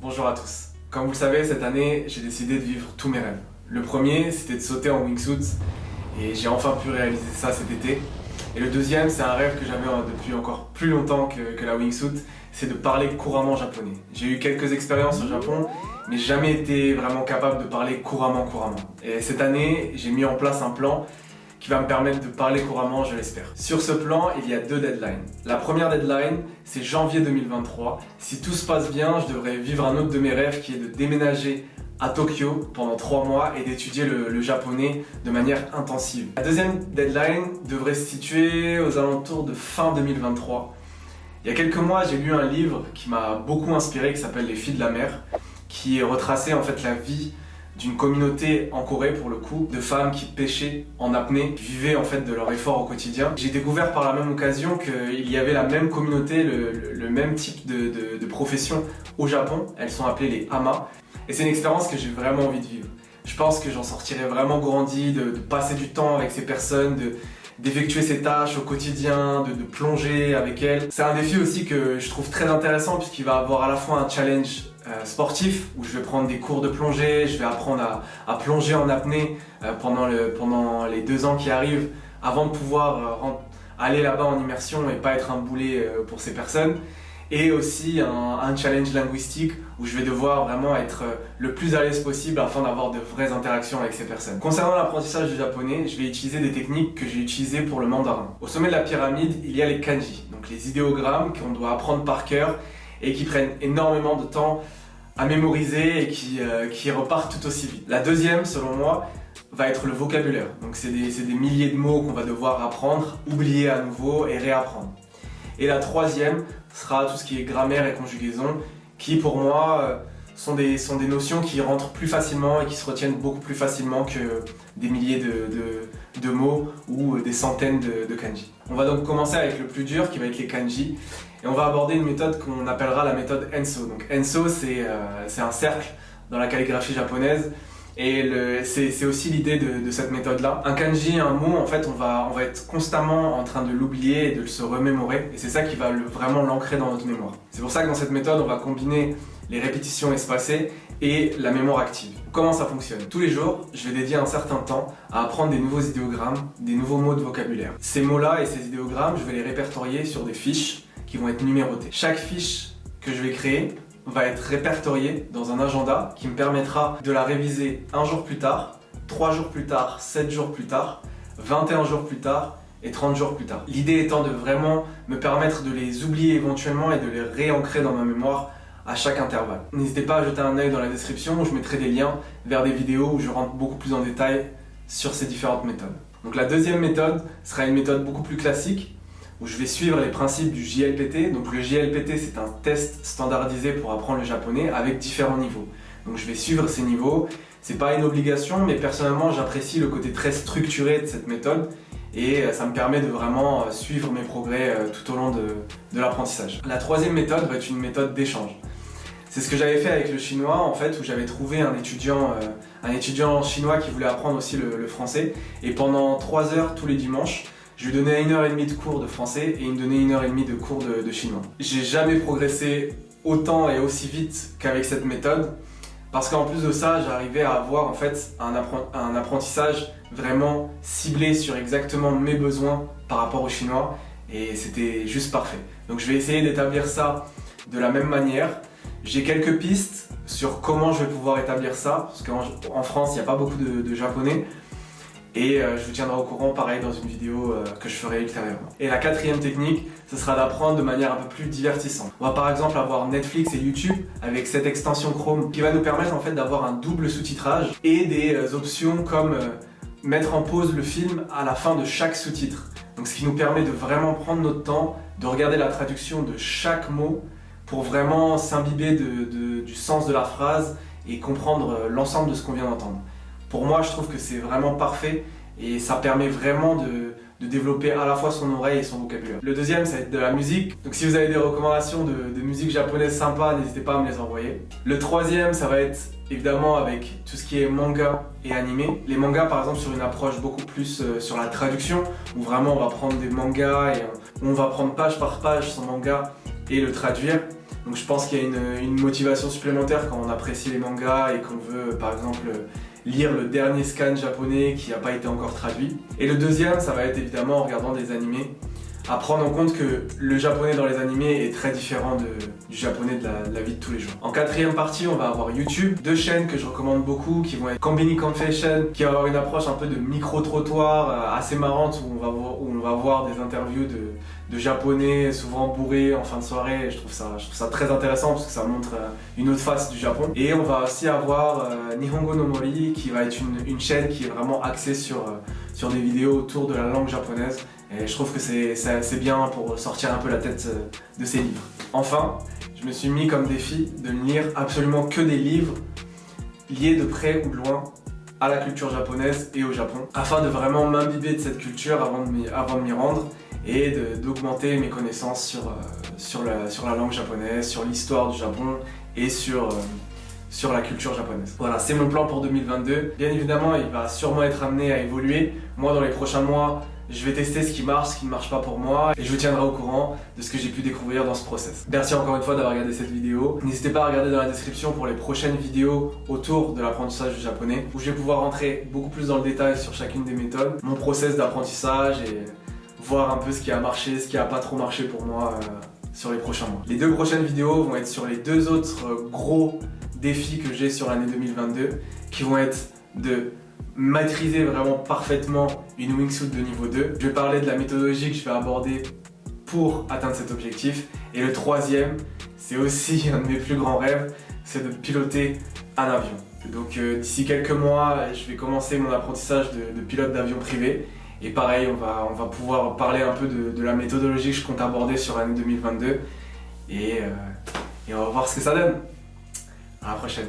Bonjour à tous. Comme vous le savez, cette année, j'ai décidé de vivre tous mes rêves. Le premier, c'était de sauter en wingsuit et j'ai enfin pu réaliser ça cet été. Et le deuxième, c'est un rêve que j'avais depuis encore plus longtemps que la wingsuit, c'est de parler couramment japonais. J'ai eu quelques expériences au Japon, mais jamais été vraiment capable de parler couramment. Et cette année, j'ai mis en place un plan qui va me permettre de parler couramment, je l'espère. Sur ce plan, il y a deux deadlines. La première deadline, c'est janvier 2023. Si tout se passe bien, je devrais vivre un autre de mes rêves qui est de déménager à Tokyo pendant 3 mois et d'étudier le japonais de manière intensive. La deuxième deadline devrait se situer aux alentours de fin 2023. Il y a quelques mois, j'ai lu un livre qui m'a beaucoup inspiré qui s'appelle Les filles de la mer, qui retraçait en fait la vie d'une communauté en Corée pour le coup, de femmes qui pêchaient en apnée, qui vivaient en fait de leur effort au quotidien. J'ai découvert par la même occasion qu'il y avait la même communauté, le même type de profession au Japon. Elles sont appelées les hama. Et c'est une expérience que j'ai vraiment envie de vivre. Je pense que j'en sortirai vraiment grandi, de passer du temps avec ces personnes, d'effectuer ces tâches au quotidien, de plonger avec elles. C'est un défi aussi que je trouve très intéressant puisqu'il va avoir à la fois un challenge sportif où je vais prendre des cours de plongée, je vais apprendre à plonger en apnée pendant les 2 ans qui arrivent avant de pouvoir aller là-bas en immersion et pas être un boulet pour ces personnes. Et aussi un challenge linguistique où je vais devoir vraiment être le plus à l'aise possible afin d'avoir de vraies interactions avec ces personnes. Concernant l'apprentissage du japonais, je vais utiliser des techniques que j'ai utilisées pour le mandarin. Au sommet de la pyramide, il y a les kanji, donc les idéogrammes qu'on doit apprendre par cœur et qui prennent énormément de temps à mémoriser et qui repartent tout aussi vite. La deuxième, selon moi, va être le vocabulaire. Donc c'est des milliers de mots qu'on va devoir apprendre, oublier à nouveau et réapprendre. Et la troisième sera tout ce qui est grammaire et conjugaison, qui pour moi sont des notions qui rentrent plus facilement et qui se retiennent beaucoup plus facilement que des milliers de mots ou des centaines de kanji. On va donc commencer avec le plus dur qui va être les kanji et on va aborder une méthode qu'on appellera la méthode Enso. Donc Enso c'est un cercle dans la calligraphie japonaise. Et c'est aussi l'idée de cette méthode-là. Un kanji, un mot, en fait, on va être constamment en train de l'oublier et de se remémorer. Et c'est ça qui va vraiment l'ancrer dans notre mémoire. C'est pour ça que dans cette méthode, on va combiner les répétitions espacées et la mémoire active. Comment ça fonctionne? Tous les jours, je vais dédier un certain temps à apprendre des nouveaux idéogrammes, des nouveaux mots de vocabulaire. Ces mots-là et ces idéogrammes, je vais les répertorier sur des fiches qui vont être numérotées. Chaque fiche que je vais créer va être répertoriée dans un agenda qui me permettra de la réviser 1 jour plus tard, 3 jours plus tard, 7 jours plus tard, 21 jours plus tard et 30 jours plus tard. L'idée étant de vraiment me permettre de les oublier éventuellement et de les réancrer dans ma mémoire à chaque intervalle. N'hésitez pas à jeter un œil dans la description où je mettrai des liens vers des vidéos où je rentre beaucoup plus en détail sur ces différentes méthodes. Donc la deuxième méthode sera une méthode beaucoup plus classique où je vais suivre les principes du JLPT. Donc le JLPT, c'est un test standardisé pour apprendre le japonais avec différents niveaux. Donc je vais suivre ces niveaux. C'est pas une obligation, mais personnellement, j'apprécie le côté très structuré de cette méthode et ça me permet de vraiment suivre mes progrès tout au long de l'apprentissage. La troisième méthode va être une méthode d'échange. C'est ce que j'avais fait avec le chinois, en fait, où j'avais trouvé un étudiant chinois qui voulait apprendre aussi le français. Et pendant 3 heures tous les dimanches, je lui donnais 1h30 de cours de français et il me donnait 1h30 de cours de chinois. J'ai jamais progressé autant et aussi vite qu'avec cette méthode parce qu'en plus de ça, j'arrivais à avoir en fait un apprentissage vraiment ciblé sur exactement mes besoins par rapport au chinois et c'était juste parfait. Donc je vais essayer d'établir ça de la même manière. J'ai quelques pistes sur comment je vais pouvoir établir ça parce qu'en France, il n'y a pas beaucoup de japonais. Et je vous tiendrai au courant pareil dans une vidéo que je ferai ultérieurement. Et la quatrième technique, ce sera d'apprendre de manière un peu plus divertissante. On va par exemple avoir Netflix et YouTube avec cette extension Chrome qui va nous permettre en fait d'avoir un double sous-titrage et des options comme mettre en pause le film à la fin de chaque sous-titre. Donc ce qui nous permet de vraiment prendre notre temps, de regarder la traduction de chaque mot pour vraiment s'imbiber du sens de la phrase et comprendre l'ensemble de ce qu'on vient d'entendre. Pour moi, je trouve que c'est vraiment parfait et ça permet vraiment de développer à la fois son oreille et son vocabulaire. Le deuxième, ça va être de la musique. Donc si vous avez des recommandations de musique japonaise sympa, n'hésitez pas à me les envoyer. Le troisième, ça va être évidemment avec tout ce qui est manga et animé. Les mangas, par exemple, sur une approche beaucoup plus sur la traduction, où vraiment on va prendre des mangas et on va prendre page par page son manga et le traduire. Donc je pense qu'il y a une motivation supplémentaire quand on apprécie les mangas et qu'on veut par exemple lire le dernier scan japonais qui n'a pas été encore traduit. Et le deuxième, ça va être évidemment en regardant des animés, à prendre en compte que le japonais dans les animés est très différent du japonais de la vie de tous les jours. En quatrième partie, on va avoir YouTube, 2 chaînes que je recommande beaucoup qui vont être Konbini Confession, qui va avoir une approche un peu de micro-trottoir assez marrante où on va voir des interviews de japonais souvent bourrés en fin de soirée. Je trouve ça très intéressant parce que ça montre une autre face du Japon. Et on va aussi avoir Nihongo no Mori qui va être une chaîne qui est vraiment axée sur des vidéos autour de la langue japonaise. Et je trouve que c'est bien pour sortir un peu la tête de ces livres. Enfin, je me suis mis comme défi de ne lire absolument que des livres liés de près ou de loin à la culture japonaise et au Japon, afin de vraiment m'imbiber de cette culture avant de m'y rendre et d'augmenter mes connaissances sur la langue japonaise, sur l'histoire du Japon et sur la culture japonaise. Voilà, c'est mon plan pour 2022. Bien évidemment, il va sûrement être amené à évoluer. Moi, dans les prochains mois, je vais tester ce qui ne marche pas pour moi et je vous tiendrai au courant de ce que j'ai pu découvrir dans ce process. Merci encore une fois d'avoir regardé cette vidéo. N'hésitez pas à regarder dans la description pour les prochaines vidéos autour de l'apprentissage du japonais où je vais pouvoir rentrer beaucoup plus dans le détail sur chacune des méthodes, mon process d'apprentissage et voir un peu ce qui a marché, ce qui n'a pas trop marché pour moi sur les prochains mois. Les 2 prochaines vidéos vont être sur les 2 autres gros défis que j'ai sur l'année 2022 qui vont être de maîtriser vraiment parfaitement une wingsuit de niveau 2. Je vais parler de la méthodologie que je vais aborder pour atteindre cet objectif. Et le troisième, c'est aussi un de mes plus grands rêves, c'est de piloter un avion. Donc d'ici quelques mois, je vais commencer mon apprentissage de pilote d'avion privé. Et pareil, on va pouvoir parler un peu de la méthodologie que je compte aborder sur l'année 2022. Et on va voir ce que ça donne. À la prochaine.